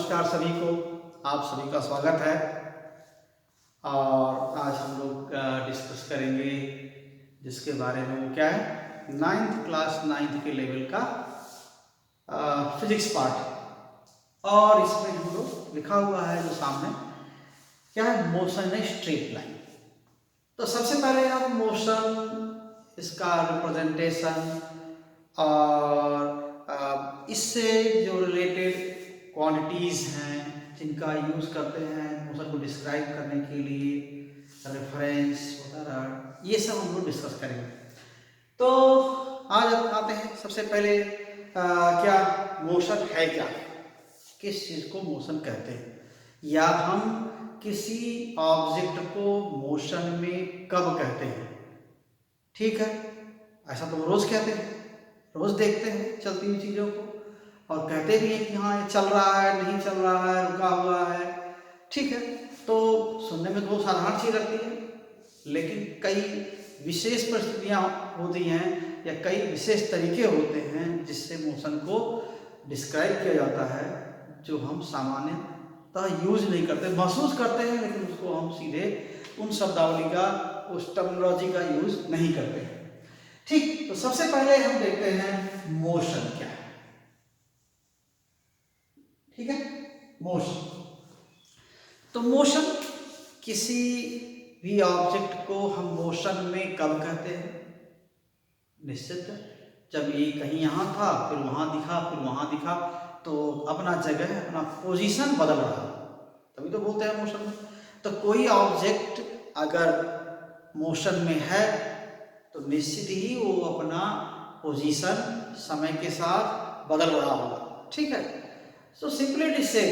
नमस्कार सभी को, आप सभी का स्वागत है। और आज हम लोग डिस्कस करेंगे जिसके बारे में वो क्या है, नाइन्थ के लेवल का फिजिक्स पार्ट। और इसमें हम लोग लिखा हुआ है जो सामने क्या है, मोशन है स्ट्रेट लाइन। तो सबसे पहले हम मोशन, इसका रिप्रेजेंटेशन और इससे जो रिलेटेड क्वांटिटीज़ हैं जिनका यूज़ करते हैं मोशन को डिस्क्राइब करने के लिए, रेफरेंस वगैरह, ये सब हम लोग डिस्कस करेंगे। तो आज आते हैं सबसे पहले क्या मोशन है, क्या किस चीज़ को मोशन कहते हैं, या हम किसी ऑब्जेक्ट को मोशन में कब कहते हैं। ठीक है, ऐसा तो रोज़ कहते हैं, रोज़ देखते हैं चलती हुई चीज़ों को, और कहते भी हैं कि हाँ ये चल रहा है, नहीं चल रहा है, रुका हुआ है। ठीक है, तो सुनने में तो बहुत साधारण चीज़ लगती है, लेकिन कई विशेष परिस्थितियाँ होती हैं या कई विशेष तरीके होते हैं जिससे मोशन को डिस्क्राइब किया जाता है, जो हम सामान्यतः यूज नहीं करते, महसूस करते हैं, लेकिन उसको हम सीधे उन शब्दावली का, उस टर्मिनोलॉजी का यूज नहीं करते हैं। ठीक, तो सबसे पहले हम देखते हैं मोशन क्या है। ठीक है, मोशन, तो मोशन किसी भी ऑब्जेक्ट को हम मोशन में कब कहते हैं, निश्चित है जब ये कहीं यहाँ था, फिर वहाँ दिखा, फिर वहाँ दिखा, तो अपना जगह, अपना पोजीशन बदल रहा, तभी तो बोलते हैं मोशन में। तो कोई ऑब्जेक्ट अगर मोशन में है तो निश्चित ही वो अपना पोजीशन समय के साथ बदल रहा होगा। ठीक है, so simply to say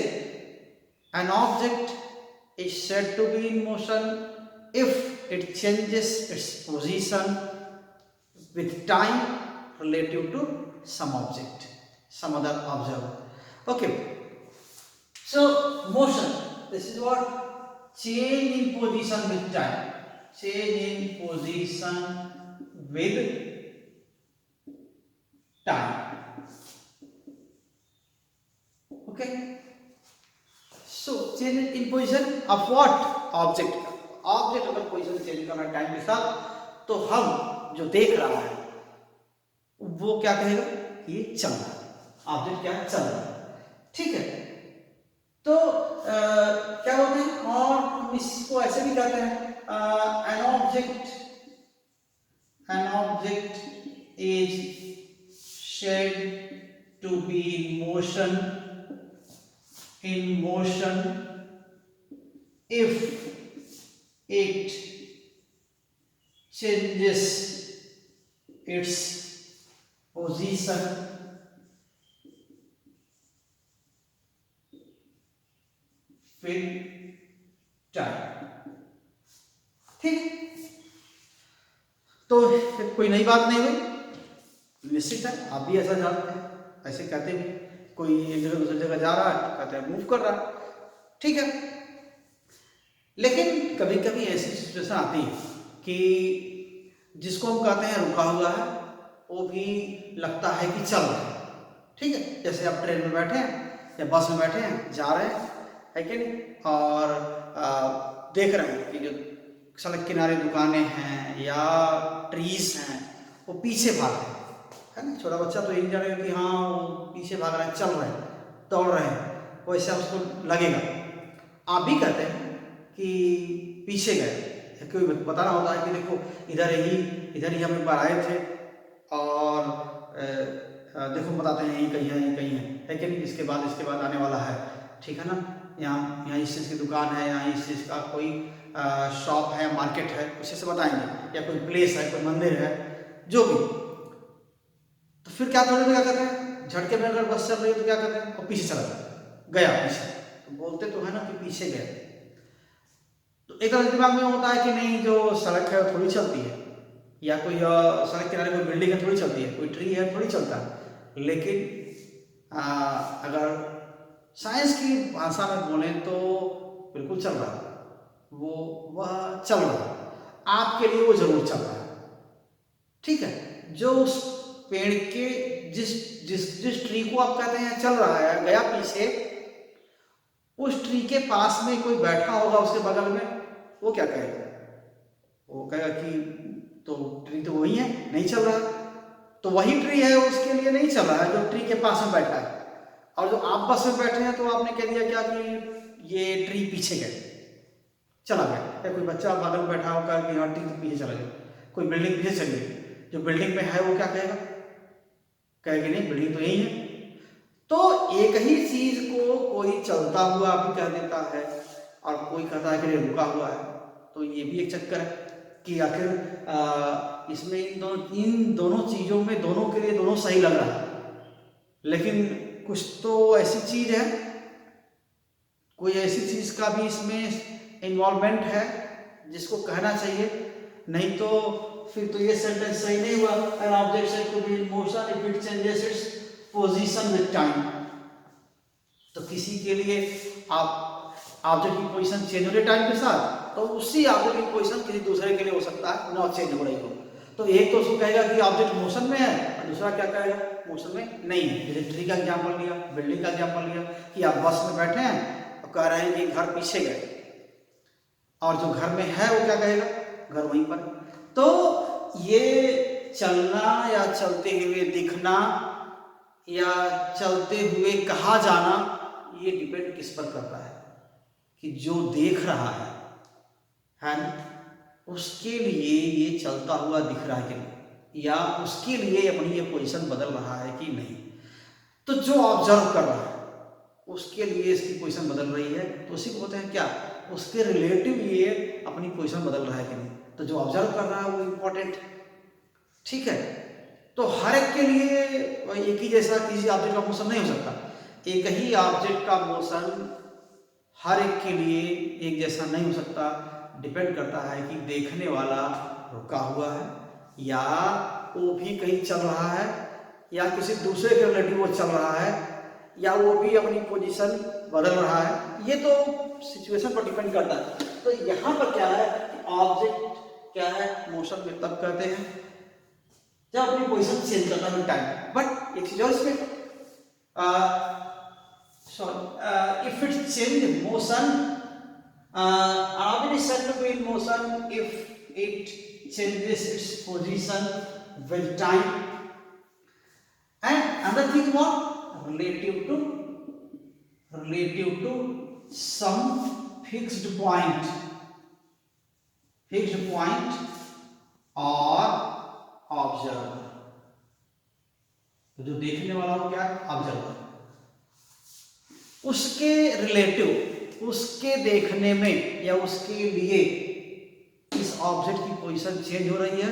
an object is said to be in motion if it changes its position with time relative to some object, some other observer. Okay, so motion, this is what, change in position with time, change in position with time. Okay, so change in position of what, object, object अगर position change करना time के साथ, तो हम जो देख रहा है वो क्या कहेगा, ये चल रहा है, ऑब्जेक्ट क्या चल रहा है। ठीक है, तो क्या बोलते हैं, और हम इसको ऐसे भी कहते हैं, an object is said to be in motion if it changes its position with time। ठीक, तो कोई नई बात नहीं हुई, निश्चित है आप भी ऐसा जानते हैं, ऐसे कहते हैं, कोई एक जगह दूसरी जगह जा रहा है तो कहते हैं मूव कर रहा है। ठीक है, लेकिन कभी कभी ऐसी सिचुएशन आती है कि जिसको हम कहते हैं रुका हुआ है, वो भी लगता है कि चल रहा है। ठीक है, जैसे आप ट्रेन में बैठे हैं या बस में बैठे हैं, जा रहे हैं, है कि नहीं, और देख रहे हैं कि जो सड़क किनारे दुकानें हैं या ट्रीज हैं वो पीछे भाग रहे हैं, है ना। छोटा बच्चा तो यही जानेगा कि हाँ वो पीछे भाग रहे हैं, चल रहे हैं, दौड़ रहे हैं, वैसे उसको लगेगा। आप भी कहते हैं कि पीछे गए, कोई बताना होता है कि देखो इधर ही हम एक बार आए थे, और देखो बताते हैं यही कहीं है कि नहीं, इसके बाद आने वाला है। ठीक है ना, यहाँ इस चीज़ की दुकान है, यहाँ इस चीज़ का कोई शॉप है, मार्केट है, उसी से बताएंगे, या कोई प्लेस है, कोई मंदिर है, जो भी। तो फिर क्या थोड़ी क्या करते हैं, झटके में अगर बस चल रही है तो क्या करते हैं, और पीछे चला गया पीछे, तो बोलते तो है ना कि पीछे गए। तो एक तरह दिमाग में होता है कि नहीं, जो सड़क है थोड़ी चलती है, या कोई सड़क किनारे कोई बिल्डिंग है थोड़ी चलती है, कोई ट्री है थोड़ी चलता है। लेकिन अगर साइंस की भाषा में बोले तो बिल्कुल चल रहा है, वह चल रहा है, आपके लिए वो जरूर चल रहा है। ठीक है, जो उस पेड़ के जिस ट्री को आप कहते हैं चल रहा है, गया पीछे, उस ट्री के पास में कोई बैठा होगा उसके बगल में, वो क्या कहेगा? वो कहेगा कि तो ट्री तो वही है, नहीं चल रहा। तो वही ट्री है उसके लिए नहीं चल रहा है जो ट्री के पास में बैठा है। और जो आप बस में बैठे हैं तो आपने कह दिया क्या कि ये ट्री पीछे गए, चला गया। या कोई बच्चा बगल में बैठा होगा कि हाँ ट्री तो पीछे चला गया, कोई बिल्डिंग पीछे चली गई, जो बिल्डिंग में है वो क्या कहेगा? कहेगा नहीं बिल्डिंग तो यही है। तो एक ही चीज को कोई चलता हुआ भी कह देता है और कोई कहता है कि रुका हुआ है। तो ये भी एक चक्कर है कि आखिर इसमें इन दोनों चीजों में दोनों के लिए दोनों सही लग रहा है, लेकिन कुछ तो ऐसी चीज है, कोई ऐसी चीज का भी इसमें इन्वॉल्वमेंट है जिसको कहना चाहिए, नहीं तो फिर तो ये सेंटेंस सही नहीं हुआ। An object said to be in motion if it changes its position with time. तो किसी के लिए आप ऑब्जेक्ट की पोजीशन चेंज हो रही है टाइम के साथ, तो उसी ऑब्जेक्ट की पोजीशन किसी दूसरे के लिए हो सकता है ना चेंज हो रही हो। तो एक तो उसको कहेगा कि ऑब्जेक्ट मोशन में है और दूसरा क्या कहेगा? मोशन में नहीं है। जैसे ट्री का एग्जाम्पल लिया, बिल्डिंग का एग्जाम्पल लिया कि आप बस में बैठे हैं और कह रहे हैं कि घर पीछे गए, और जो घर में है वो क्या कहेगा? घर वहीं पर। तो ये चलना या चलते हुए दिखना या चलते हुए कहा जाना, ये डिपेंड किस पर करता है कि जो देख रहा है ना, उसके लिए ये चलता हुआ दिख रहा है कि नहीं, या उसके लिए अपनी ये पोजीशन बदल रहा है कि नहीं। तो जो ऑब्जर्व कर रहा है उसके लिए इसकी पोजीशन बदल रही है, तो उसी को बोलते हैं क्या? उसके रिलेटिव ये अपनी पोजीशन बदल रहा है कि नहीं। तो जो ऑब्जर्व कर रहा है वो इम्पोर्टेंट, ठीक है। तो हर एक के लिए एक ही जैसा किसी ऑब्जेक्ट का मोशन नहीं हो सकता। एक ही ऑब्जेक्ट का मोशन हर एक के लिए एक जैसा नहीं हो सकता। डिपेंड करता है कि देखने वाला रुका हुआ है या वो भी कहीं चल रहा है या किसी दूसरे के रिलेटिव वो चल रहा है या वो भी अपनी पोजीशन बदल रहा है। ये तो सिचुएशन पर डिपेंड करता है। तो यहाँ पर क्या है कि ऑब्जेक्ट क्या है? मोशन में तब कहते हैं जब अपनी पोजीशन चेंज करता है टाइम। बट एक चीज और इसमें if it change motion, object is said to be in motion if it changes its position with time. And another thing what? Relative to some fixed point or observer. तो जो देखने वाला हो क्या? ऑब्जर्वर। उसके रिलेटिव, उसके देखने में या उसके लिए इस ऑब्जेक्ट की पोजीशन चेंज हो रही है,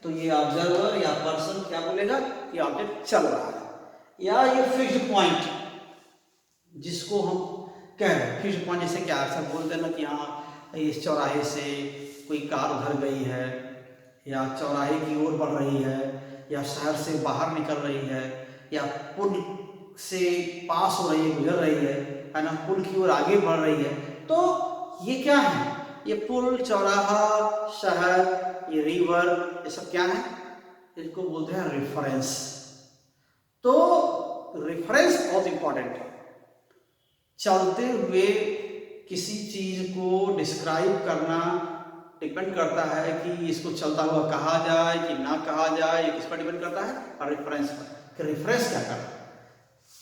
तो ये ऑब्जर्वर या पर्सन क्या बोलेगा कि ऑब्जेक्ट चल रहा है। या ये फिक्स्ड पॉइंट जिसको हम कह रहे हैं, फिक्स्ड पॉइंट जैसे क्या अक्सर बोलते हैं ना कि हाँ इस चौराहे से कोई कार उधर गई है या चौराहे की ओर बढ़ रही है या शहर से बाहर निकल रही है या पुल से पास हो रही है, गुजर रही है ना, पुल की ओर आगे बढ़ रही है। तो ये क्या है? ये पुल, चौराहा, शहर, ये रिवर, ये सब क्या है? इसको बोलते हैं रेफरेंस। तो रेफरेंस बहुत इंपॉर्टेंट है। चलते हुए किसी चीज को डिस्क्राइब करना डिपेंड करता है कि इसको चलता हुआ कहा जाए कि ना कहा जाए, ये किस पर डिपेंड करता है? और रेफरेंस पर, कि रेफरेंस क्या कर रहा है,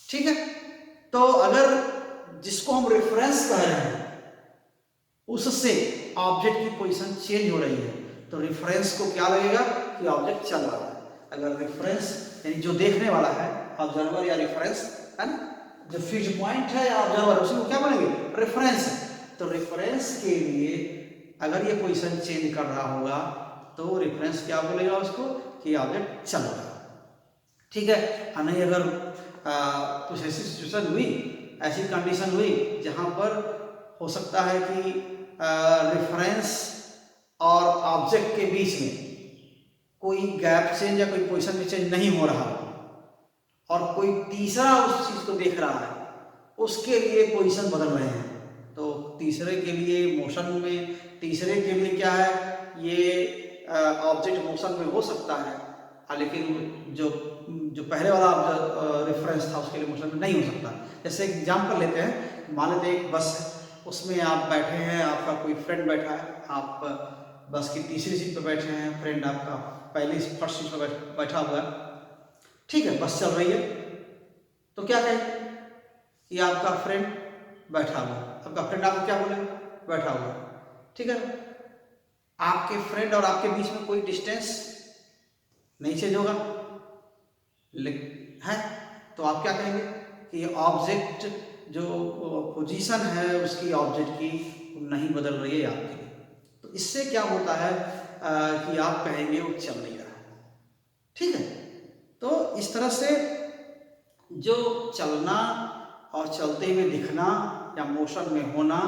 ठीक है। तो अगर जिसको हम रेफरेंस कह रहे हैं उससे ऑब्जेक्ट की पोजीशन चेंज हो रही है, तो रेफरेंस को क्या लगेगा कि ऑब्जेक्ट चल रहा है। अगर रेफरेंस यानी जो देखने वाला है, ऑब्जर्वर या रेफरेंस है ना, जो फिक्स्ड पॉइंट है या ऑब्जर्वर, उसी को क्या बोलेंगे? रेफरेंस। तो रेफरेंस के लिए अगर ये पोजीशन चेंज कर रहा होगा तो रेफरेंस क्या बोलेगा उसको कि ऑब्जेक्ट चल रहा है, ठीक है। नहीं अगर कुछ ऐसी सिचुएशन हुई, ऐसी कंडीशन हुई जहां पर हो सकता है कि रेफरेंस और ऑब्जेक्ट के बीच में कोई गैप चेंज या कोई पोजीशन में चेंज नहीं हो रहा और कोई तीसरा उस चीज को देख रहा है, उसके लिए पोजीशन बदल रहे हैं, तो तीसरे के लिए मोशन में, तीसरे के लिए क्या है, ये ऑब्जेक्ट मोशन में हो सकता है, लेकिन जो पहले वाला रेफरेंस था उसके लिए मोशन में नहीं हो सकता। जैसे एग्जाम्पल लेते हैं मान लेते हैं एक बस है, उसमें आप बैठे हैं, आपका कोई फ्रेंड बैठा है, आप बस की तीसरी सीट पर बैठे हैं, फ्रेंड आपका पहली फर्स्ट सीट पर बैठा हुआ है, ठीक है, बस चल रही है, तो क्या कहें कि आपका फ्रेंड बैठा हुआ है, आपका फ्रेंड आपको क्या बोले, बैठा हुआ है, ठीक है। आपके फ्रेंड और आपके बीच में कोई डिस्टेंस नहीं चेंज होगा है, तो आप क्या कहेंगे कि ये ऑब्जेक्ट जो पोजीशन है उसकी ऑब्जेक्ट की नहीं बदल रही है आपके लिए, तो इससे क्या होता है कि आप कहेंगे वो चल नहीं रहा है, ठीक है। तो इस तरह से जो चलना और चलते हुए दिखना या मोशन में होना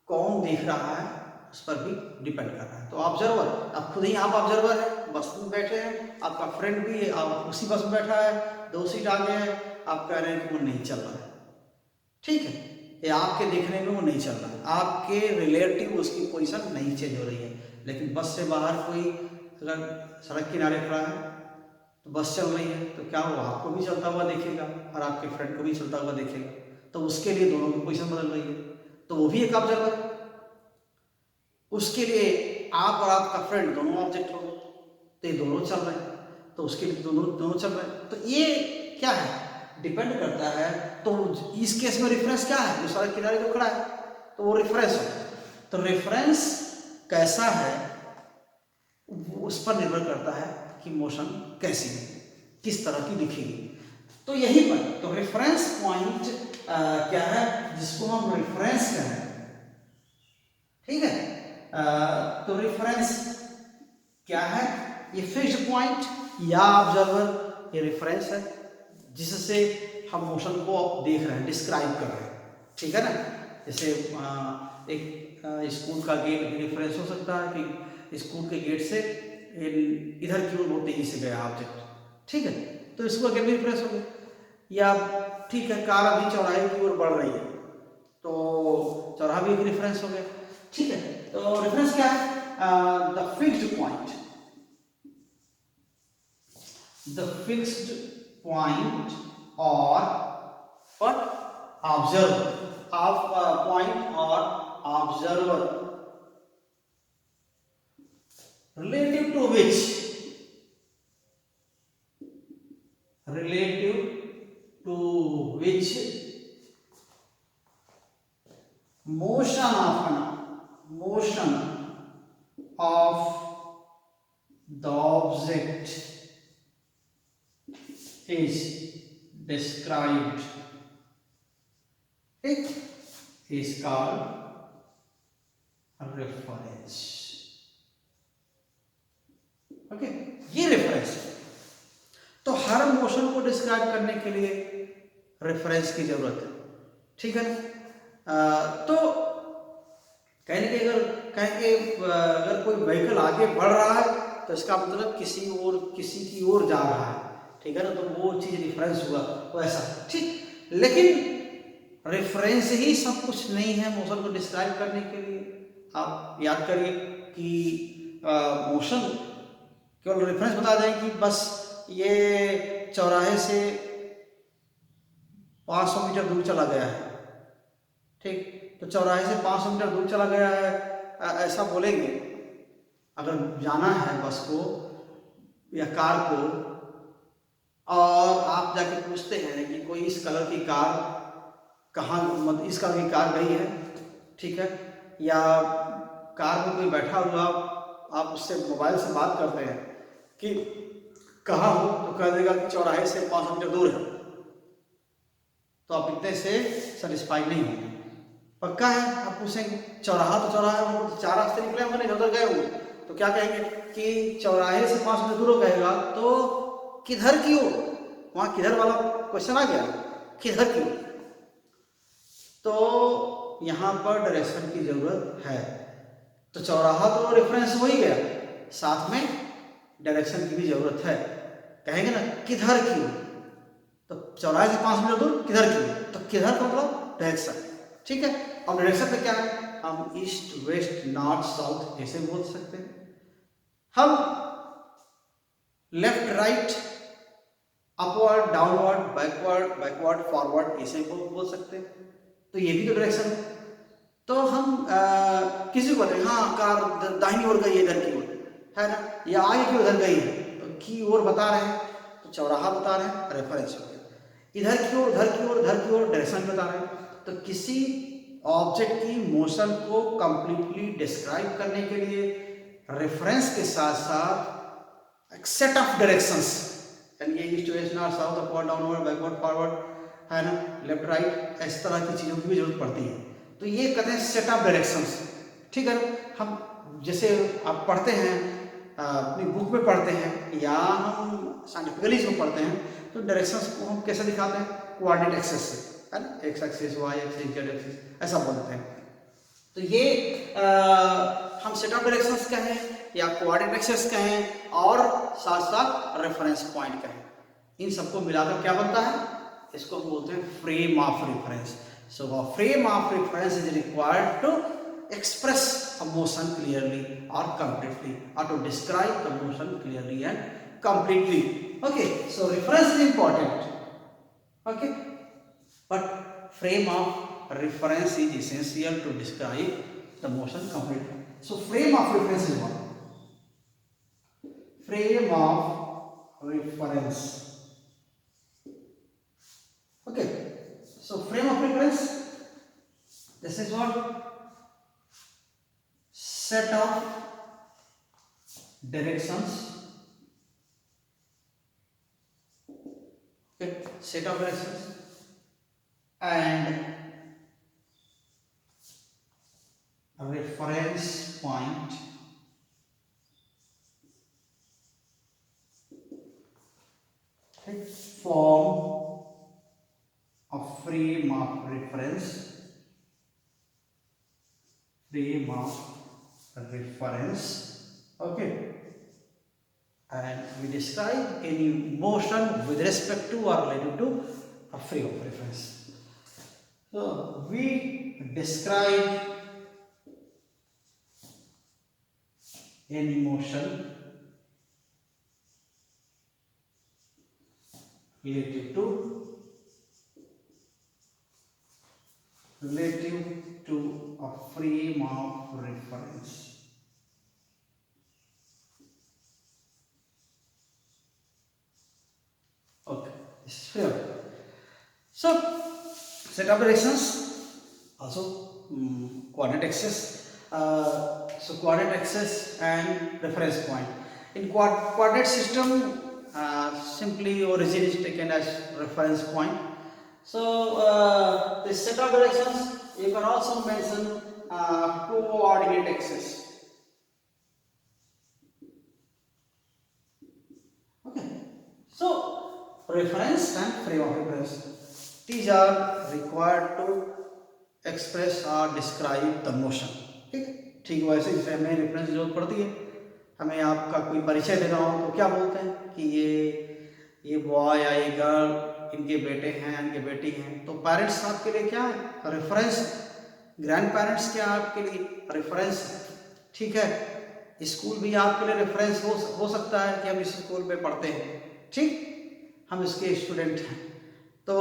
कौन देख रहा है उस पर भी डिपेंड कर रहा है। तो ऑब्जर्वर, आप खुद ही आप ऑब्जर्वर है, बस में बैठे हैं, आपका फ्रेंड भी है, आप उसी बस में बैठा है, 2 सीट आगे है, आप कह रहे हैं कि वो नहीं चल रहा है, ठीक है, ये आपके देखने में वो नहीं चल रहा है, आपके रिलेटिव उसकी पोजीशन नहीं चेंज हो रही है। लेकिन बस से बाहर कोई अगर सड़क किनारे खड़ा है तो बस चल रही है, तो क्या वो आपको भी चलता हुआ देखेगा और आपके फ्रेंड को भी चलता हुआ देखेगा, तो उसके लिए दोनों की पोजीशन बदल रही है, तो वो भी एक ऑब्जर्वर है। उसके लिए आप और आपका फ्रेंड दोनों ऑब्जेक्ट हो, तो ये दोनों चल रहे हैं, तो उसके लिए दोनों चल रहे हैं, तो ये क्या है, डिपेंड करता है। तो इस केस में रेफरेंस क्या है, जो सड़क किनारे जो खड़ा है तो वो रेफरेंस है। तो रेफरेंस कैसा है वो उस पर निर्भर करता है कि मोशन कैसी है, किस तरह की दिखेगी। तो यही पर तो रेफरेंस पॉइंट क्या है, जिसको हम रेफरेंस कहें, ठीक है। तो रेफरेंस क्या है, ये फिक्स्ड पॉइंट या ऑब्जर्वर, ये रेफरेंस है जिससे हम मोशन को देख रहे हैं, डिस्क्राइब कर रहे हैं, ठीक है ना। जैसे एक स्कूल का गेट रेफरेंस हो सकता है कि स्कूल के गेट से इधर की ओर बहुत तेजी से गया ऑब्जेक्ट, ठीक है, तो इसको गेट भी रेफरेंस हो गया। या ठीक है, कार अभी चौराहे की ओर बढ़ रही है, तो चौराहा भी एक रेफरेंस हो गया, ठीक है। तो रेफरेंस क्या है, the fixed point, the fixed point or what observer of point or observer relative to which motion of the object is described, it is called reference, okay, ये रेफरेंस है। तो हर मोशन को डिस्क्राइब करने के लिए reference की जरूरत है, ठीक है। तो कहने के अगर कोई व्हीकल आगे बढ़ रहा है तो इसका मतलब किसी की ओर जा रहा है, ठीक है ना, तो वो चीज रेफरेंस हुआ वैसा, ठीक। लेकिन रेफरेंस ही सब कुछ नहीं है मोशन को डिस्क्राइब करने के लिए। आप याद करिए कि मोशन केवल रेफरेंस बता दें कि बस ये चौराहे से 500 मीटर दूर चला गया है, ठीक, तो चौराहे से 500 मीटर दूर चला गया है, ऐसा बोलेंगे। अगर जाना है बस को या कार को और आप जाके पूछते हैं कि कोई इस कलर की कार कहाँ, मतलब इस कलर की कार गई है, ठीक है, या कार में कोई बैठा हुआ, आप उससे मोबाइल से बात करते हैं कि कहाँ हो, तो कह देगा कि चौराहे से 500 मीटर दूर है, तो आप इतने से सेटिस्फाई नहीं होंगे। पक्का है, आप पूछेंगे चौराहा तो चौराहा है, 4 रास्ते निकले होंगे, नहीं उधर गए होंगे, तो क्या कहेंगे कि चौराहे से 500 मीटर दूर कहेगा, तो किधर की ओर, वहां किधर वाला क्वेश्चन आ गया, किधर की ओर। तो यहां पर डायरेक्शन की जरूरत है। तो चौराहा तो रेफरेंस हो ही गया, साथ में डायरेक्शन की भी जरूरत है। कहेंगे ना किधर की ओर, तो चौराहे से 500 मीटर दूर किधर की ओर, तो किधर का मतलब डायरेक्शन, ठीक है। अब डायरेक्शन में क्या है, हम ईस्ट वेस्ट नॉर्थ साउथ ऐसे बोल सकते हैं, हम left right upward downward backward forward ऐसे बोल सकते हैं, तो ये भी तो डायरेक्शन है। तो हम किसी को बोलते हैं हाँ कार दाहिनी ओर गई है इधर की ओर, है ना, या आगे की उधर गई है, तो की ओर बता रहे हैं, तो चौराहा बता रहे हैं, रेफरेंस हो गया। इधर की ओर, उधर की ओर, उधर की ओर, डायरेक्शन बता रहे हैं। तो किसी ऑब्जेक्ट की मोशन को कंप्लीटली डिस्क्राइब करने के लिए रेफरेंस के साथ साथ एक सेट ऑफ डायरेक्शंस, यानी ये east west north south upward downward backward forward, है ना, लेफ्ट राइट, इस तरह की चीज़ों की भी जरूरत पड़ती है। तो ये कहते हैं सेट ऑफ डायरेक्शंस। ठीक है, हम जैसे आप पढ़ते हैं अपनी बुक में पढ़ते हैं या हम साइंटिफिकली इसको पढ़ते हैं, तो डायरेक्शंस को हम कैसे दिखाते हैं, कोऑर्डिनेट एक्सेस से, है ना, X axis, Y axis, Z axis, ऐसा बोलते हैं। तो ये हम सेट ऑफ डायरेक्शंस कहें या कोऑर्डिनेट एक्सेस कहें और साथ साथ रेफरेंस पॉइंट कहें, इन सबको मिलाकर क्या बनता है, इसको हम बोलते हैं frame of reference. So a frame of reference is required to express a motion clearly or completely, or to describe the motion clearly and completely. Okay, so reference is important. Okay, but frame of reference is essential to describe the motion completely. So frame of reference is what? Frame of reference. Okay, so frame of reference, this is what? Set of directions. Okay, set of directions and reference point. Okay, form a frame of reference. Frame of reference. Okay, and we describe any motion with respect to or related to a frame of reference. So we describe any motion relative to a frame of reference. Okay, this is fair. So set of directions, also coordinate axis. So coordinate axis and reference point. In coordinate system, simply origin is taken as reference point. So this set of directions, you can also mention coordinate axis. Okay, so reference and frame of reference, these are required to express or describe the motion. ठीक है, ठीक वैसे जैसे हमें reference की जरूरत पड़ती है, हमें आपका कोई परिचय देना हो तो क्या बोलते हैं कि ये बॉय या ये गर्ल इनके बेटे हैं, इनके बेटी हैं, तो पेरेंट्स आपके लिए क्या है, रेफरेंस। ग्रैंड पेरेंट्स क्या आपके लिए रेफरेंस। ठीक है, स्कूल भी आपके लिए रेफरेंस हो सकता है कि हम इस स्कूल में पढ़ते हैं, ठीक, हम इसके स्टूडेंट हैं, तो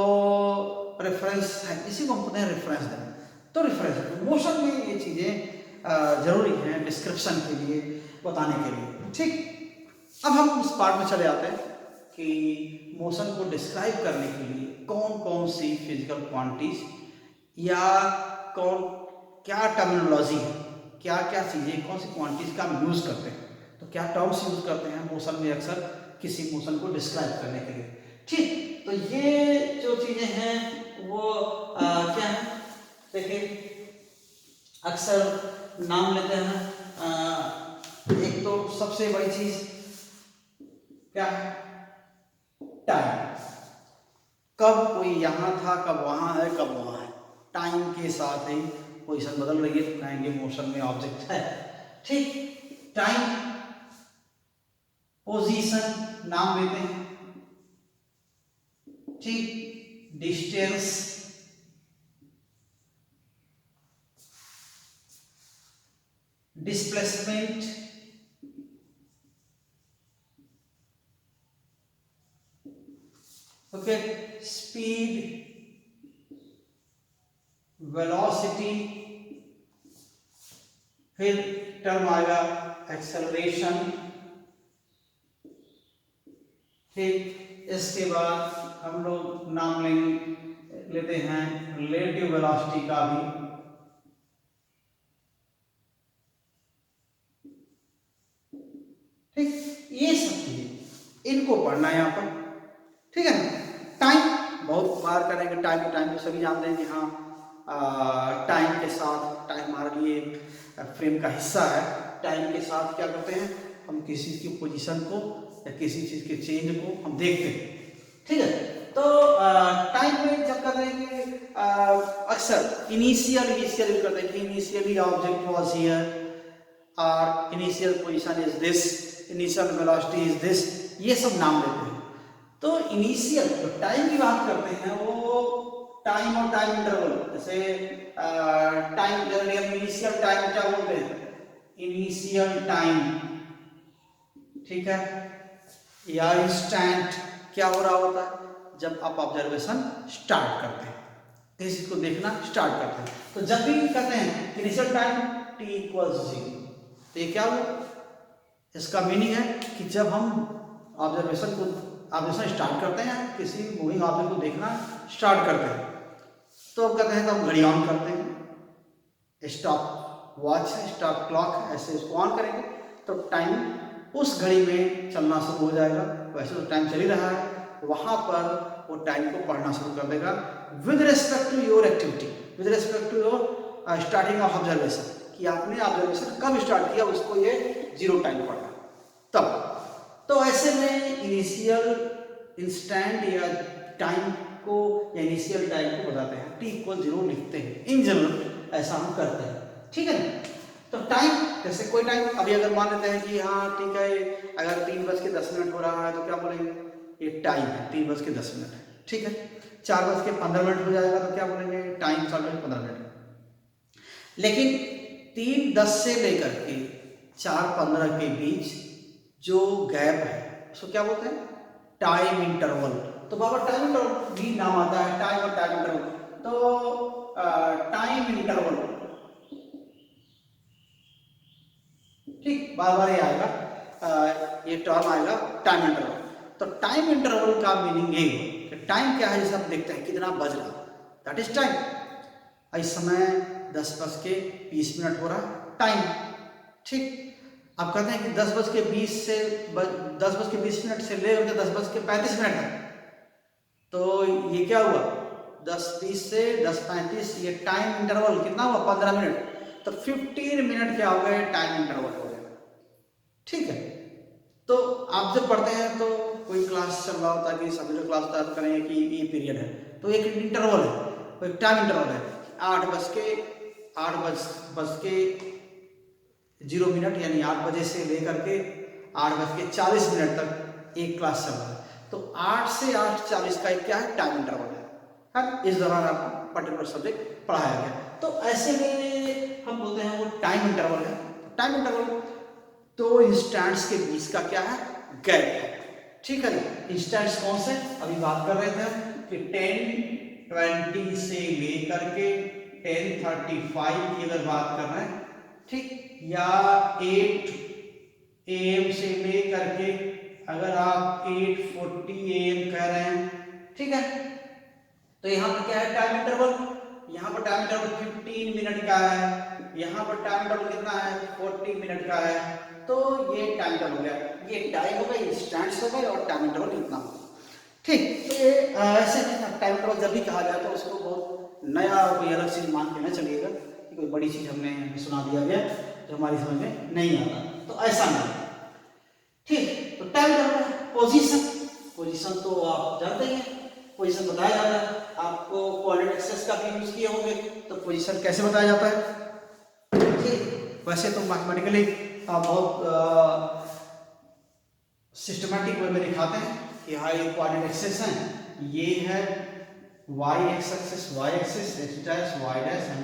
रेफरेंस है, इसी को हम कहते हैं रेफरेंस देना। तो रेफरेंस मोशन में ये चीज़ें जरूरी हैं डिस्क्रिप्शन के लिए, बताने के लिए। ठीक, अब हम उस पार्ट में चले आते हैं कि मोशन को डिस्क्राइब करने के लिए कौन कौन सी फिजिकल क्वांटिटीज या क्या टर्मिनोलॉजी है, क्या क्या चीज़ें, कौन सी क्वांटिटीज का हम यूज़ करते हैं, तो क्या टर्म्स यूज़ करते हैं मोशन में अक्सर किसी मोशन को डिस्क्राइब करने के लिए। ठीक, तो ये जो चीज़ें हैं वो क्या है, देखिए अक्सर नाम लेते हैं, एक तो सबसे बड़ी चीज़ क्या है, टाइम। कब कोई यहाँ था, कब वहाँ है, कब वहाँ है, टाइम के साथ ही पोजीशन बदल रही है तो कहेंगे मोशन में ऑब्जेक्ट है। ठीक, टाइम, पोजीशन नाम लेते हैं, ठीक, डिस्टेंस, डिस्प्लेसमेंट, ओके, स्पीड, फिर टर्म आएगा एक्सेलरेशन, फिर इसके बाद हम लोग नाम लेते हैं रिलेटिव वेलोसिटी का भी। ठीक, ये सब चीजें इनको पढ़ना है यहाँ पर। ठीक है ना। टाइम बहुत बार करेंगे, टाइम तो सभी जानते हैं कि हाँ टाइम के साथ, टाइम हमारे लिए फ्रेम का हिस्सा है। टाइम के साथ क्या करते हैं हम, किसी की पोजीशन को या किसी चीज के चेंज को हम देखते हैं। ठीक है, तो टाइम में जब कर देंगे अक्सर इनिशियल करते हैं कि इनिशियली ऑब्जेक्ट वाज हियर और initial position is this, initial velocity is this, ये सब नाम लेते हैं। तो इनिशियल जो टाइम की बात करते हैं वो टाइम और टाइम इंटरवल, जैसे टाइम जनरली हम इनिशियल टाइम क्या बोलते हैं, इनिशियल टाइम। ठीक है, या इंस्टेंट क्या हो रहा होता है जब आप ऑब्जर्वेशन स्टार्ट करते हैं, किसी चीज को देखना स्टार्ट करते हैं। तो जब भी कहते हैं इनिशियल टाइम t इक्वल्स 0, तो ये क्या हुआ, इसका मीनिंग है कि जब हम ऑब्जर्वेशन स्टार्ट करते हैं, किसी मूविंग ऑब्जेक्ट को देखना स्टार्ट करते हैं, तो अब कहते हैं तो हम घड़ी ऑन करते हैं, स्टॉप वॉच है, स्टॉप क्लॉक है, ऐसे इसको ऑन करेंगे तो टाइम उस घड़ी में चलना शुरू हो जाएगा। वैसे तो टाइम चल ही रहा है, वहां पर वो टाइम को पढ़ना शुरू कर देगा with respect to your activity, with respect to your starting of observation, कि आपने ऑब्जर्वेशन कब स्टार्ट किया उसको ये 0 टाइम पढ़ना तब। तो ऐसे में इनिशियल इंस्टेंट या टाइम को या इनिशियल टाइम को बताते हैं, t इक्वल 0 लिखते हैं, इन जनरल ऐसा हम करते हैं। ठीक है ना। तो टाइम, जैसे कोई टाइम अभी अगर मान लेते हैं कि हाँ ठीक है, अगर 3:10 हो रहा है तो क्या बोलेंगे, ये टाइम है 3:10। ठीक है, 4:15 हो जाएगा तो क्या बोलेंगे, टाइम 15 मिनट। लेकिन 3:10 से लेकर के 4:15 के बीच जो गैप है उसको क्या बोलते हैं, टाइम इंटरवल। तो बाबा टाइम इंटरवल भी नाम आता है, टाइम और टाइम इंटरवल। तो टाइम इंटरवल, ठीक, बार बार ये आएगा, ये टर्म आएगा टाइम इंटरवल। तो टाइम इंटरवल का मीनिंग ये है कि टाइम क्या है, जैसे आप देखते हैं कितना बज रहा, दैट इज टाइम। इस समय 10:20 हो रहा है, टाइम। ठीक, आप कहते हैं कि 10:20 से 10:20 से लेकर 10:35 है, तो ये क्या हुआ, 10:20 से 10:35, ये टाइम इंटरवल कितना हुआ, 15 मिनट। तो 15 मिनट क्या हो गए, टाइम इंटरवल हो गया। ठीक है, तो आप जब पढ़ते हैं तो कोई क्लास चल रहा होता है कि सभी लोग क्लास स्टार्ट करेंगे कि ये पीरियड है, तो एक इंटरवल है, कोई टाइम इंटरवल है, 8:0 यानी 8 बजे से लेकर के 8:40 तक एक क्लास चल रहा है। तो 8 से 8:40 का एक क्या है, टाइम इंटरवल है। इस दौरान आपको पर्टिकुलर सब्जेक्ट पढ़ाया गया, तो ऐसे में हम बोलते हैं वो टाइम इंटरवल है। टाइम इंटरवल तो इंस्टेंट्स के बीच का क्या है, गैप है। ठीक है, इंस्टेंट्स कौन से अभी बात कर रहे थे कि 10:20 से लेकर के 10:35 की अगर बात कर रहे हैं, ठीक, या 8 AM से लेकर के अगर आप 8:40 AM कह रहे हैं, ठीक है, तो यहाँ पर क्या है, टाइम इंटरवल। यहाँ पर टाइम इंटरवल 15 मिनट का है, यहाँ पर टाइम इंटरवल कितना है, 40 मिनट का है। तो ये टाइम इंटरवल हो गया, ये टाइम हो गया, इंस्टेंट्स हो गए और टाइम इंटरवल इतना हो गया। ठीक, तो ये ऐसे टाइम इंटरवल जब भी कहा जाए तो उसको बहुत नया कोई अलग चीज मान के ना चलिएगा कि कोई बड़ी चीज हमने सुना दिया गया जो हमारी समझ में नहीं आता, तो ऐसा नहीं। ठीक, तो टाइम इंटरवल। पोजीशन तो आप जानते ही हैं, पोजीशन बताया जाता है आपको, कोऑर्डिनेट एक्सेस का भी यूज किए होंगे, तो पोजीशन कैसे बताया जाता है। ठीक, वैसे तो मैथमेटिकली बहुत सिस्टमैटिक वे में दिखाते हैं कि हाँ ये कोऑर्डिनेट एक्सेस हैं, ये है Y axes, Y axes, X dash Y dash है।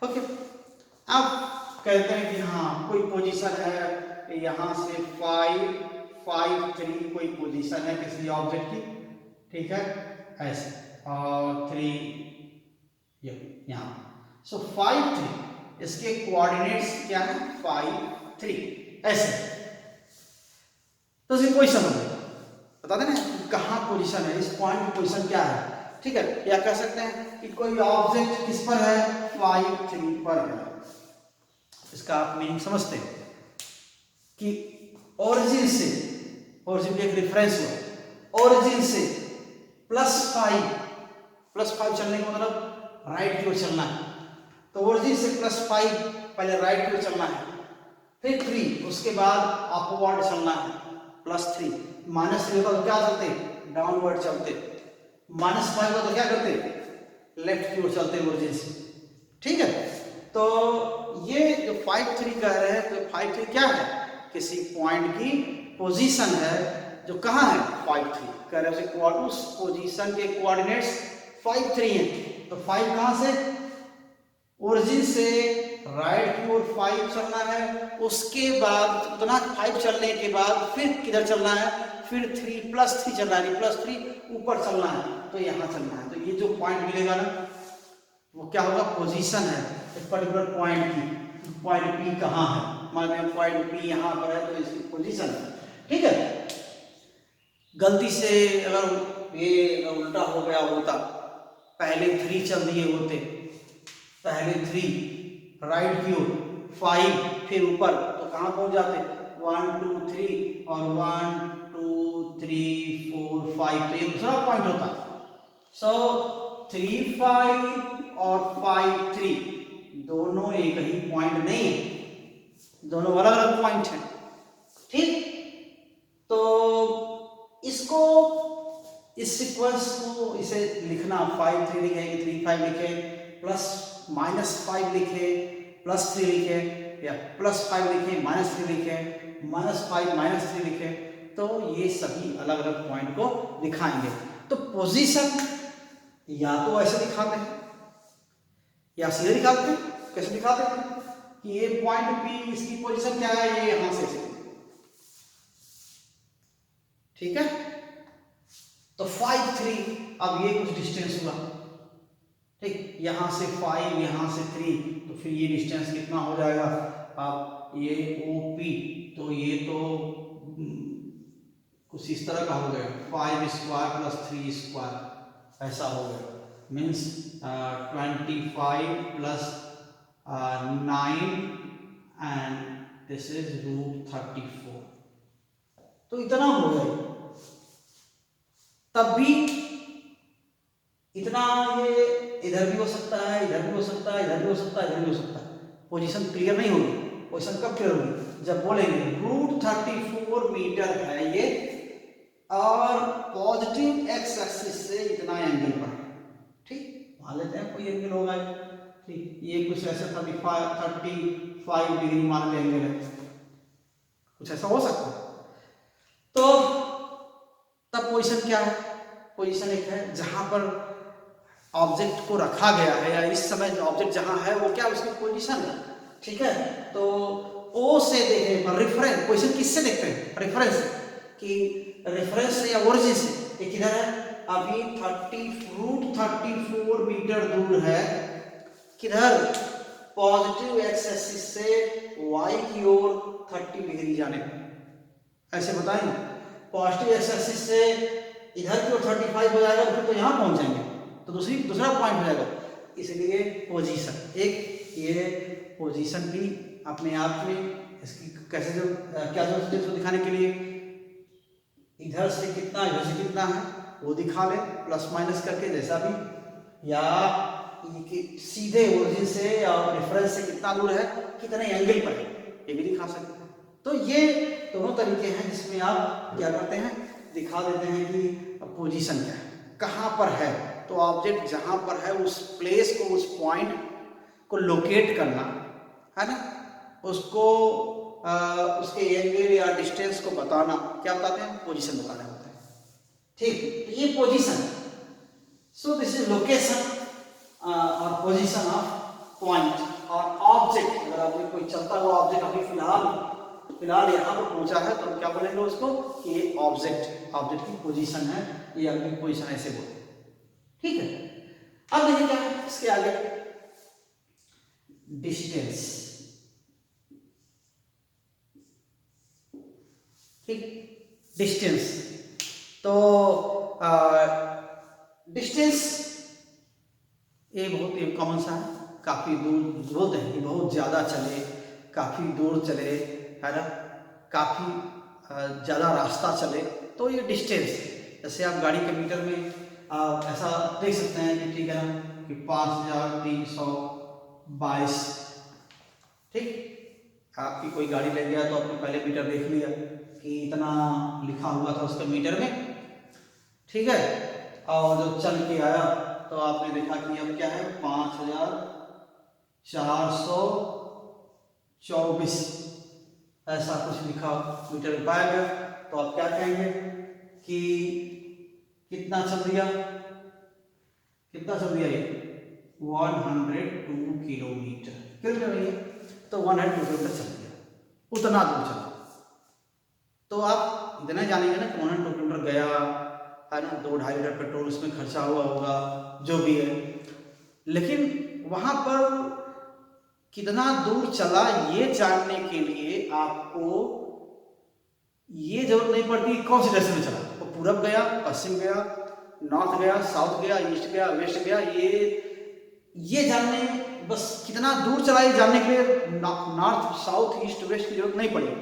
ओके, अब कहते हैं कि हाँ कोई पोजीशन है यहाँ से 5 कोई पोजीशन है किसी ऑब्जेक्ट की, ठीक है, ऐसे, और 3 यहाँ, सो 5 3 इसके कोऑर्डिनेट्स क्या है 5 3 ऐसे। तो इसकी पोजीशन हो गई, बता देना कहाँ पोजीशन है, इस पॉइंट की पोजीशन क्या है, ठीक है। या कह सकते हैं कि कोई ऑब्जेक्ट किस पर है 5 3 पर है। इसका आप मीनिंग समझते हैं कि ओरिजिन से, ओरिजिन का एक रेफरेंस हुआ, ओरिजिन से +5 चलने का मतलब राइट की ओर चलना है। तो ओरिजिन से +5 पहले राइट की ओर चलना है, फिर 3 उसके बाद अपवर्ड चलना है +3। -3 होगा तो क्या चलते, डाउनवर्ड चलते। -5 होगा तो क्या करते, लेफ्ट की ओर चलते ओरिजिन से, ठीक है। तो ये जो 5 3 कह रहे हैं, तो 5 3 क्या है, किसी पॉइंट की पोजीशन है जो कहाँ है 5 3 कह रहे हैं। उस पोजीशन के कोऑर्डिनेट्स 5 3 है। तो 5 कहाँ से, ओरिजिन से राइट की ओर 5 चलना है, उसके बाद उतना 5 चलने के बाद फिर किधर चलना है, फिर 3 +3 चलना है, +3 ऊपर चलना है, तो यहाँ चलना है। तो ये जो पॉइंट मिलेगा ना वो क्या होगा, पोजीशन है एक पर्टिकुलर पॉइंट की। पॉइंट पी कहाँ है, मान लीजिए पॉइंट पी यहाँ पर है, तो इसकी पोजीशन है, ठीक है। गलती से अगर ये उल्टा हो गया होता, पहले 3 चल दिए होते, पहले 3 राइट की ओर 5 फिर ऊपर, तो कहाँ पहुंच जाते 1 2 3 और 1 2 3 4 5, तो ये दूसरा पॉइंट होता। सो 3 5 और 5 3 दोनों एक ही पॉइंट नहीं है, दोनों अलग अलग पॉइंट है, ठीक। तो इसको, इस सीक्वेंस को इसे लिखना 5 3 लिखेंगे, 3 5 लिखे, +-5 लिखे, +3 लिखे, या +5 लिखे -3 लिखे, -5 -3 लिखे, तो ये सभी अलग अलग पॉइंट को दिखाएंगे। तो पोजीशन या तो ऐसे दिखाते हैं या सीधे दिखाते हैं। कैसे दिखाते हैं कि ये पॉइंट P, इसकी पोजीशन क्या है, ये यहां से, ठीक है। तो 5 3, अब ये कुछ डिस्टेंस हुआ, ठीक, यहां से 5 यहां से 3, तो फिर ये डिस्टेंस कितना हो जाएगा, आप ये OP, तो ये तो कुछ इस तरह का हो गया, 5 स्क्वायर + 3 स्क्वायर ऐसा हो गया, मीन्स 25 + 9 एंड दिस इज √34, तो इतना हो गया। तब भी इतना, ये इधर भी हो सकता है, इधर भी हो सकता है, इधर भी हो सकता है, इधर भी हो सकता है। पोजीशन क्लियर नहीं होगी। पोजीशन कब क्लियर होगी, जब बोलेंगे √34 मीटर है ये, और पॉजिटिव एक्स एक्सिस से इतना एंगल पर, ठीक। मान लेते हैं कोई एंगल होगा, ठीक, ये कुछ ऐसे 35 डिग्री मान लें एंगल है, कुछ ऐसा हो सकता है। तो तब पोजीशन क्या है, पोजीशन एक है जहां पर ऑब्जेक्ट को रखा गया है, या इस समय ऑब्जेक्ट जहां है वो क्या, उसकी पोजीशन है, ठीक है। तो ओ से देखें पर रेफरेंस, पोजीशन किससे देखते हैं, रेफरेंस, कि रेफरेंस से या ओरिजिन से, ये किधर है, अभी √34 मीटर दूर है, किधर, पॉजिटिव एक्स एक्सिस से y की ओर 30 डिग्री जाने पर। ऐसे बताएं, पॉजिटिव एक्स एक्सिस से इधर की ओर 35 हो जाएगा, तो फिर तो यहां पहुंच जाएंगे, तो दूसरा पॉइंट हो जाएगा। इसलिए पोजीशन, एक ये पोजीशन भी अपने आप में, इसकी कैसे जो क्या जरूरत है इसको दिखाने के लिए, इधर से कितना इधर से कितना है वो दिखा ले +- करके, जैसा भी, या कि सीधे ओरिजिन से या रेफरेंस से कितना दूर है, कितने एंगल पर है, ये भी दिखा सकते हैं। तो ये दोनों तरीके हैं जिसमें आप क्या करते हैं, दिखा देते हैं कि पोजीशन क्या है, कहाँ पर है। तो ऑब्जेक्ट जहां पर है उस प्लेस को, उस पॉइंट को लोकेट करना है ना, उसको उसके एंगल या डिस्टेंस को बताना, क्या बताते हैं, पोजीशन बताने होते हैं, ठीक। तो ये position, so this is location और पोजीशन ऑफ पॉइंट और ऑब्जेक्ट। अगर ऑब्जेक्ट कोई चलता हुआ ऑब्जेक्ट अभी फिलहाल यहाँ पर पहुंचा है, तो क्या बोलेंगे उसको कि ये ऑब्जेक्ट की पोजीशन है, ये अपनी पोजीशन ऐसे बोलते हैं, ठीक है। अब देखिए क्या है इसके आगे, डिस्टेंस, ठीक, डिस्टेंस। तो डिस्टेंस ये बहुत ही कॉमन सा है, काफ़ी दूर बोलते हैं कि बहुत ज़्यादा चले, काफ़ी दूर चले, है ना, काफ़ी ज़्यादा रास्ता चले, तो ये डिस्टेंस। जैसे आप गाड़ी के मीटर में ऐसा देख सकते हैं कि ठीक है ना कि 5322, ठीक, आपकी कोई गाड़ी ले गया तो आपने पहले मीटर देख लिया कि इतना लिखा हुआ था उसके मीटर में, ठीक है, और जब चल के आया तो आपने देखा कि अब क्या है 5424 ऐसा कुछ लिखा मीटर में पाया गया, तो आप क्या कहेंगे कि कितना चल दिया, कितना चल दिया ये 102 किलोमीटर, किलोमीटर नहीं है तो 102 किलोमीटर चल दिया, उतना दूर चला। तो आप इतना जानेंगे ना कि 102 किलोमीटर गया, है ना, 2-2.5 लीटर पेट्रोल उसमें खर्चा हुआ होगा, जो भी है, लेकिन वहां पर कितना दूर चला ये जानने के लिए आपको ये जरूरत नहीं पड़ती कौन सी डायरेक्शन में चला, वो पूरब गया, पश्चिम गया, नॉर्थ गया, साउथ गया, ईस्ट गया, वेस्ट गया, ये जानने, बस कितना दूर चला ये जानने के लिए नॉर्थ, साउथ, ईस्ट, वेस्ट की जरूरत नहीं पड़ेगी,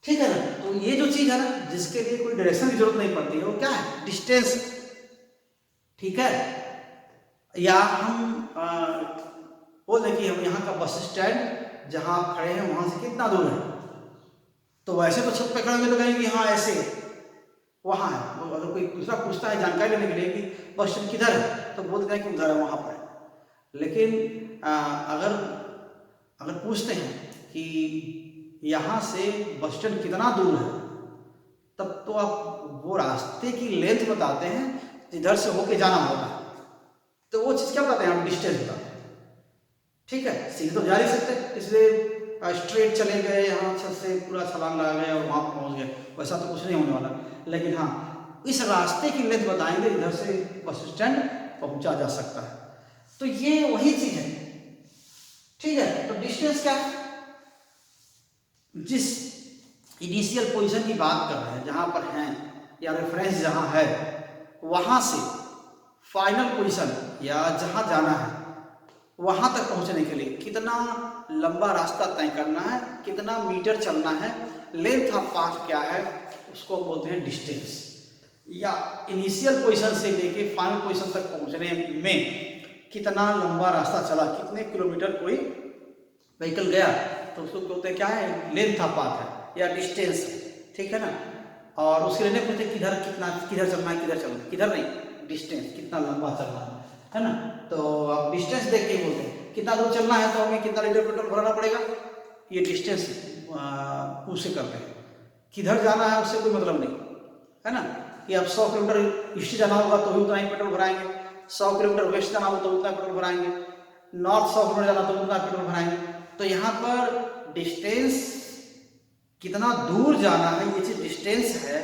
ठीक है ना। तो ये जो चीज है ना जिसके लिए कोई डायरेक्शन की जरूरत नहीं पड़ती है वो क्या है, डिस्टेंस, ठीक है। या हम बोल दें कि हम यहाँ का बस स्टैंड जहाँ आप खड़े हैं वहां से कितना दूर है, तो वैसे तो छत पे खड़े होंगे तो कहेंगे हाँ ऐसे वहां है, अगर कोई दूसरा पूछता है जानकारी लेने के लिए कि बस स्टैंड किधर है तो बोलते हैं कि उधर है, वहां पर है। लेकिन अगर अगर पूछते हैं कि यहाँ से बस स्टैंड कितना दूर है, तब तो आप वो रास्ते की लेंथ बताते हैं जिधर से होके जाना होगा, तो वो चीज क्या बताते हैं आप, डिस्टेंस बताते हैं, ठीक है। सीधे तो जा नहीं सकते, इसलिए स्ट्रेट चले गए यहाँ छत से पूरा छलांग लगा गए और वहां पहुंच गए, वैसा तो कुछ नहीं होने वाला, लेकिन हाँ इस रास्ते की लेंथ बताएंगे इधर से बस स्टैंड पहुंचा जा सकता है, तो ये वही चीज है, ठीक है। तो डिस्टेंस क्या है, जिस इनिशियल पोजीशन की बात कर रहे हैं जहां पर हैं या रेफरेंस जहां है वहां से फाइनल पोजीशन या जहां जाना है वहां तक पहुंचने के लिए कितना लंबा रास्ता तय करना है, कितना मीटर चलना है, लेंथ ऑफ पाथ क्या है, उसको बोलते हैं डिस्टेंस। या इनिशियल पोजीशन से लेके फाइनल पोजीशन तक पहुंचने में कितना लंबा रास्ता चला, कितने किलोमीटर कोई व्हीकल गया, तो उसको बोलते हैं क्या है, लेंथ ऑफ पाथ है या डिस्टेंस, ठीक है ना। और उसके लिए नहीं पूछते किधर कितना, किधर चलना है, किधर चलना है, किधर नहीं, डिस्टेंस कितना लंबा चलना है ना। तो आप डिस्टेंस देख के बोलते हैं कितना दूर चलना है तो हमें कितना लीटर पेट्रोल भराना पड़ेगा, ये डिस्टेंस पूछ से करते हैं। किधर जाना है उससे कोई मतलब नहीं, है ना, कि अब 100 किलोमीटर ईस्ट जाना होगा तो भी उतना ही पेट्रोल भराएंगे, 100 किलोमीटर वेस्ट जाना होगा तो उतना पेट्रोल भराएंगे, नॉर्थ 100 किलोमीटर जाना तो उतना पेट्रोल भराएंगे। तो यहाँ पर डिस्टेंस कितना दूर जाना है ये चीज डिस्टेंस है,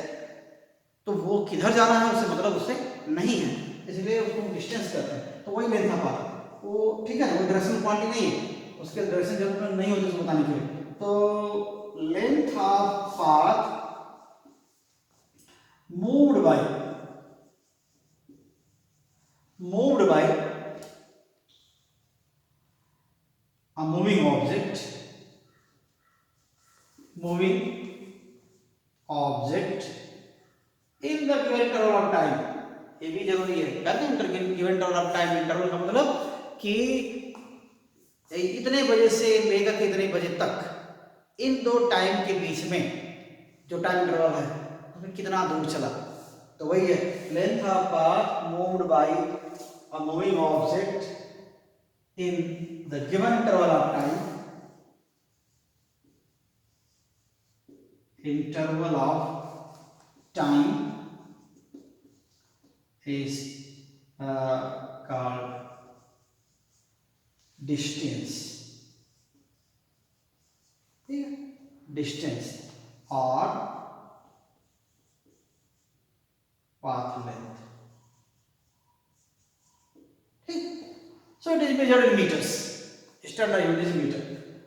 तो वो किधर जाना है उससे मतलब उससे नहीं है, इसलिए उसको डिस्टेंस कहते हैं। तो वही लेंथ ऑफ पाथ वो, ठीक है ना, वो डायरेक्शनल क्वांटिटी नहीं है, उसके डायरेक्शन जरूरत नहीं होती उसको बताने के लिए। तो length of path moved by a moving object in the given interval of time, ये भी जरूरी है, कहते हैं given interval of time, interval का मतलब कि इतने बजे से लेकर के इतने बजे तक इन दो टाइम के बीच में जो टाइम इंटरवल है उसमें कितना दूर चला, तो वही है length of path moved by a moving object in the given interval of time, interval of time is called distance, distance or path length, ठीक। So it is measured in meters, Standard unit is meter.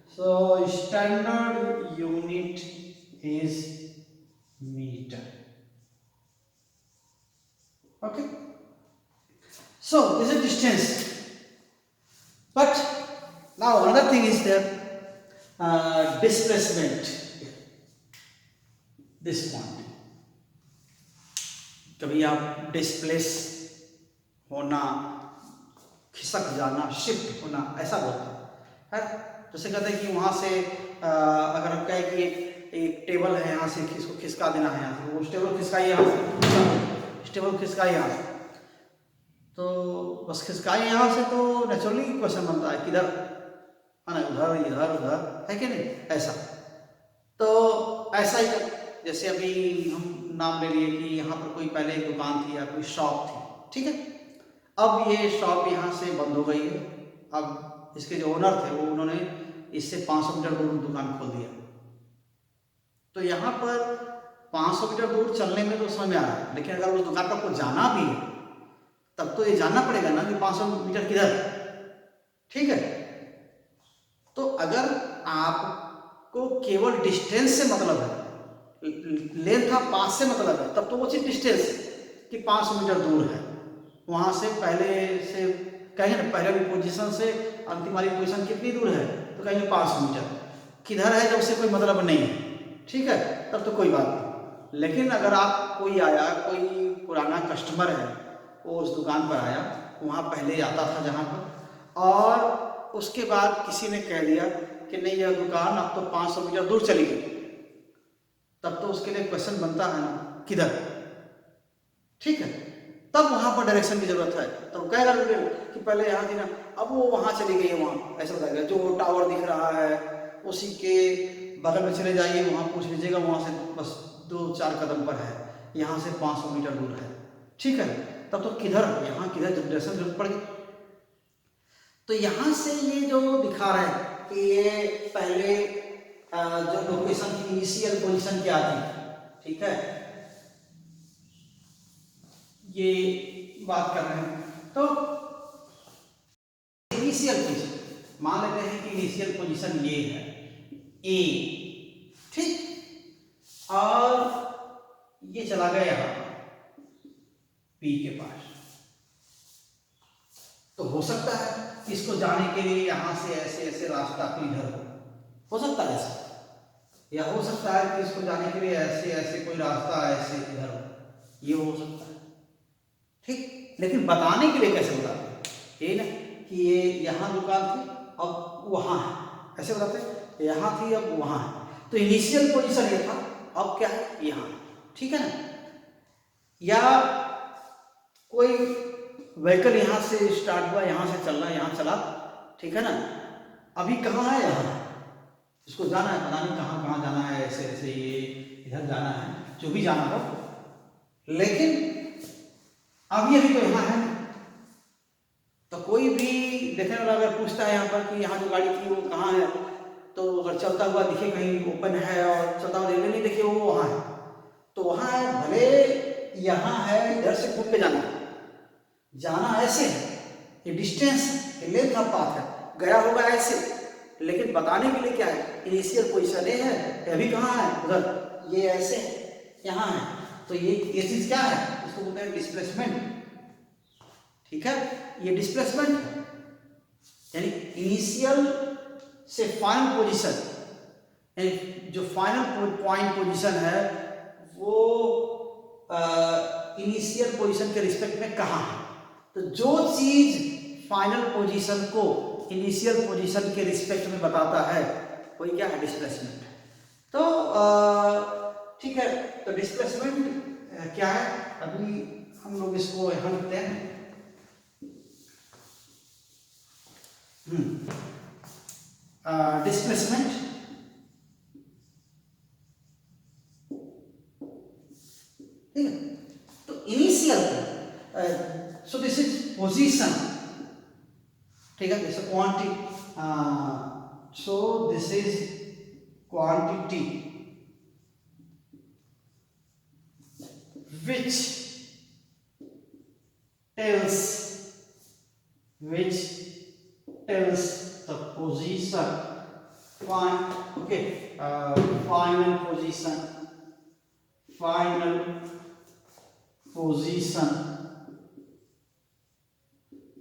So standard unit is meter. Okay. So this is distance. But now another thing is there, displacement. This point. कभी आप displace होना, खिसक जाना, shift होना, ऐसा बोलते हैं। जैसे कहते हैं कि वहाँ से अगर आप कहें कि एक टेबल है, यहाँ से इसको खिसका देना है, यहाँ से वो टेबल खिसकाइए, यहाँ से टेबल खिसकाइए यहाँ से, तो बस खिसकाइए यहाँ से, तो नेचुरली क्वेश्चन बनता है किधर, है ना, उधर, इधर, उधर, है कि नहीं, ऐसा। तो ऐसा ही जैसे अभी हम नाम ले लिए कि यहाँ पर कोई पहले एक दुकान थी या कोई शॉप थी, ठीक है। अब ये शॉप यहाँ से बंद हो गई है। अब इसके जो ओनर थे वो उन्होंने इससे 500 मीटर दूर दुकान खोल दिया। तो यहाँ पर 500 मीटर दूर चलने में तो समझ में आ रहा है, लेकिन अगर उस दुकान पर आपको जाना भी है तब तो ये जानना पड़ेगा ना कि 500 मीटर किधर, ठीक है। तो अगर आपको केवल डिस्टेंस से मतलब है, लेंथ ऑफ पास से मतलब है, तब तो वो चीज डिस्टेंस कि 500 मीटर दूर है। वहां से पहले से कहेंगे ना, पहले वाली पोजीशन से अंतिम वाली पोजीशन कितनी दूर है, तो कहेंगे 500 मीटर। किधर है जब से कोई मतलब नहीं है, ठीक है, तब तो कोई बात नहीं। लेकिन अगर आप कोई आया, कोई पुराना कस्टमर है, वो उस दुकान पर आया, वहाँ पहले आता था जहाँ पर, और उसके बाद किसी ने कह दिया कि नहीं यह दुकान अब तो 500 मीटर दूर चली गई, तब तो उसके लिए क्वेश्चन बनता है ना किधर, ठीक है। तब वहां पर डायरेक्शन की जरूरत है। तो कहेगा कि पहले यहाँ थी ना, अब वो वहां चली गई है, वहां ऐसा बताएगा। जो टावर दिख रहा है उसी के बगल में चले जाइए, वहां पूछ लीजिएगा, वहां से बस 2-4 कदम पर है, यहाँ से 500 मीटर दूर है, ठीक है। तब तो किधर, यहाँ किधर डायरेक्शन जरूरत पड़ गई। तो यहाँ से ये जो दिखा रहा है कि ये पहले जो लोकेशन की इनिशियल पोजीशन क्या थी, ठीक है, ये बात कर रहे हैं। तो इनिशियल पोजीशन मान लेते हैं कि इनिशियल पोजीशन ये है ए, ठीक, और ये चला गया यहाँ बी के पास। तो हो सकता है इसको जाने के लिए यहाँ से ऐसे ऐसे रास्ता कोई इधर हो सकता है ऐसे, या हो सकता है कि इसको जाने के लिए ऐसे ऐसे कोई रास्ता ऐसे इधर हो, ये हो सकता है, ठीक। लेकिन बताने के लिए कैसे बताते हैं, ये ना कि ये यहाँ दुकान थी अब वहाँ है, ऐसे बताते हैं, यहाँ थी अब वहाँ है। तो इनिशियल पोजीशन ये था, अब क्या है यहाँ, ठीक है ना। या कोई व्हीकल यहाँ से स्टार्ट हुआ, यहाँ से चलना, यहाँ चला, ठीक है ना, अभी कहाँ है, यहाँ, इसको जाना है, पता नहीं कहाँ कहाँ जाना है, ऐसे ऐसे ये इधर जाना है, जो भी जाना हो, लेकिन अब ये भी तो यहाँ है। तो कोई भी देखने वाला अगर पूछता है यहाँ पर कि यहाँ जो गाड़ी थी वो कहाँ है, तो अगर चलता हुआ दिखे कहीं ओपन है और चलता हुआ नहीं देखिए वो वहाँ है, तो वहाँ है, भले यहाँ है, इधर से घूम के जाना है, जाना ऐसे है, ये डिस्टेंस, ये लेंथ ऑफ पाथ है, गया होगा ऐसे, लेकिन बताने के लिए क्या है, इनिशियल पोजीशन ये है, अभी कहाँ है, उधर, ये ऐसे यहाँ है। तो ये चीज क्या है, इसको बोलते हैं डिस्प्लेसमेंट, ठीक है। ये डिस्प्लेसमेंट है, यानी इनिशियल से फाइनल पोजीशन, यानी जो फाइनल पॉइंट पोजीशन है वो इनिशियल पोजीशन के रिस्पेक्ट में कहाँ है। तो जो चीज फाइनल पोजीशन को इनिशियल पोजीशन के रिस्पेक्ट में बताता है वही क्या है, डिस्प्लेसमेंट। तो ठीक है, तो डिस्प्लेसमेंट क्या है, अभी हम लोग इसको यहाँ लिखते हैं। डिस्प्लेसमेंट ठीक है। तो initial, so this is position, ठीक है, जैसे quantity, so this is quantity which tells the position, final position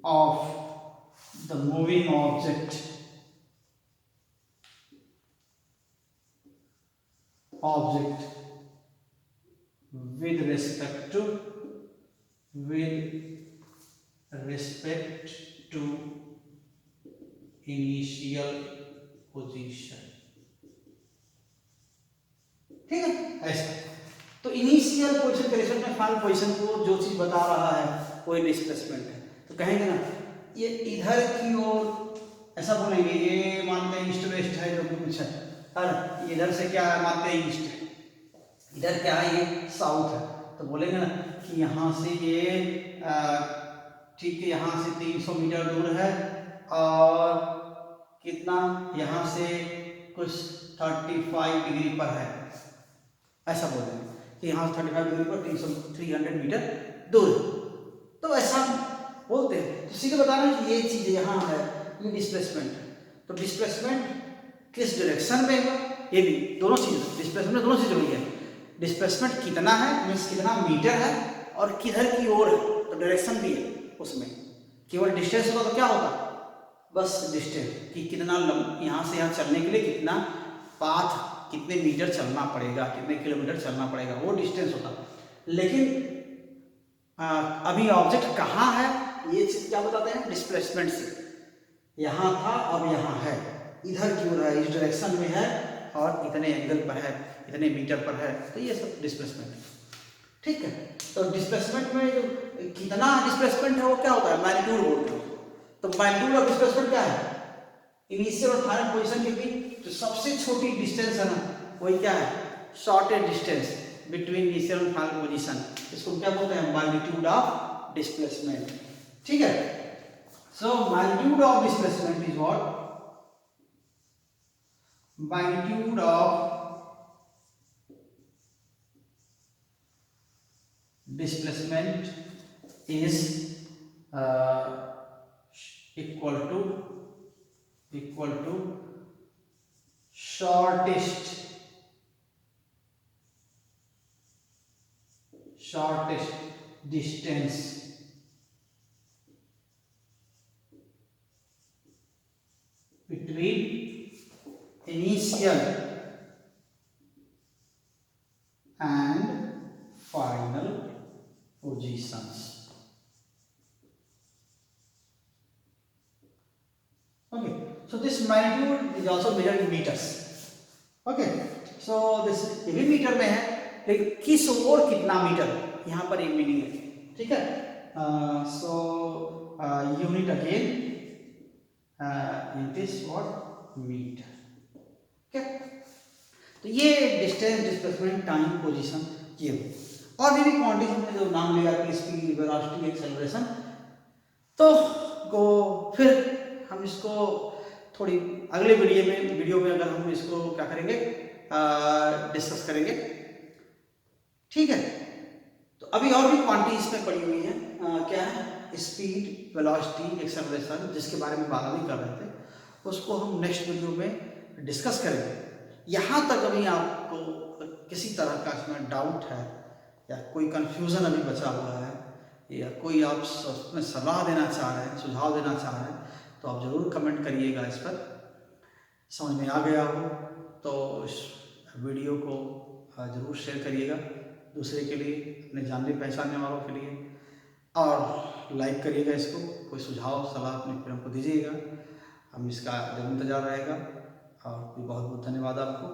of the moving object with respect to initial position। ठीक है, ऐसा। तो इनिशियल पोजीशन के रिस्पेक्ट में फाइनल पोजीशन को जो चीज बता रहा है वो डिस्प्लेसमेंट है। तो कहेंगे ना ये इधर की ओर, ऐसा बोलेंगे, ये मानते हैं ईस्ट वेस्ट है जो भी कुछ है, इधर से क्या है मानते हैं ईस्ट है, इधर क्या है ये साउथ है। तो बोलेंगे ना कि यहाँ से ये ठीक है, यहाँ से 300 मीटर दूर है और कितना यहाँ से कुछ 35 डिग्री पर है, ऐसा बोलेंगे कि यहाँ से 35 डिग्री पर 300 मीटर दूर। तो ऐसा बोलते हैं। तो सीधे बताना कि ये चीज यहाँ है, ये डिस्प्लेसमेंट है। तो डिस्प्लेसमेंट किस डायरेक्शन में है, ये भी दोनों चीज, डिस्प्लेसमेंट दोनों चीज हुई है। डिस्प्लेसमेंट कितना है मीन्स कितना मीटर है और किधर की ओर है, तो डायरेक्शन भी है उसमें। केवल डिस्टेंस होगा तो क्या होगा, बस डिस्टेंस कि कितना यहाँ से यहाँ चलने के लिए कितना पाथ, कितने मीटर चलना पड़ेगा, कितने किलोमीटर चलना पड़ेगा, वो डिस्टेंस होता। लेकिन अभी ऑब्जेक्ट कहाँ है ये चीज क्या बताते हैं, डिस्प्लेसमेंट से। यहाँ था अब यहाँ है, इधर की ओर है, इस डायरेक्शन में है और इतने एंगल पर है, इतने मीटर पर है, तो ये सब डिस्प्लेसमेंट है। ठीक है, तो डिस्प्लेसमेंट में जो कितना डिस्प्लेसमेंट है वो क्या होता है, मैग्नीट्यूड बोलते हैं। तो मैग्नीट्यूड ऑफ डिस्प्लेसमेंट क्या है, इनिशियल और फाइनल पोजीशन के बीच जो सबसे छोटी डिस्टेंस है ना, वही क्या है, शॉर्टेस्ट डिस्टेंस बिटवीन इनिशियल और फाइनल पोजीशन, इसको क्या बोलते हैं, मैग्नीट्यूड ऑफ डिस्प्लेसमेंट। ठीक है, so magnitude of displacement is what, magnitude of displacement is equal to shortest distance between initial and final positions। Okay, so this magnitude is also measured in meters। Okay, so this ये भी metre में है, लेकिन किस ओर कितना metre, यहाँ पर एक मीनिंग है। ठीक है, so unit again it is what meter। okay, तो ये डिस्टेंस, डिस्प्लेसमेंट, टाइम, पोजीशन, ये और भी क्वांटिटीज हमने जो नाम लिया कि स्पीड, वेलोसिटी, एक्सेलरेशन। तो फिर हम इसको थोड़ी अगले वीडियो में अगर हम इसको क्या करेंगे, डिस्कस करेंगे। ठीक है, तो अभी और भी क्वांटिटीज में पड़ी हुई है, क्या है, स्पीड, वेलोसिटी, एक्सेलरेशन, जिसके बारे में बात नहीं कर रहे थे, उसको हम नेक्स्ट वीडियो में डिस्कस करेंगे। यहाँ तक अभी आपको किसी तरह का इसमें डाउट है या कोई कंफ्यूजन अभी बचा हुआ है या कोई आप उसमें सलाह देना चाह रहे हैं, सुझाव देना चाह रहे हैं, तो आप ज़रूर कमेंट करिएगा। इस पर समझ में आ गया हो तो इस वीडियो को ज़रूर शेयर करिएगा दूसरे के लिए, अपने जानने पहचानने वालों के लिए, और लाइक करिएगा इसको। कोई सुझाव सलाह अपने फिर हमको दीजिएगा, हम इसका जरूर इंतजार रहेगा। और बहुत बहुत धन्यवाद आपको।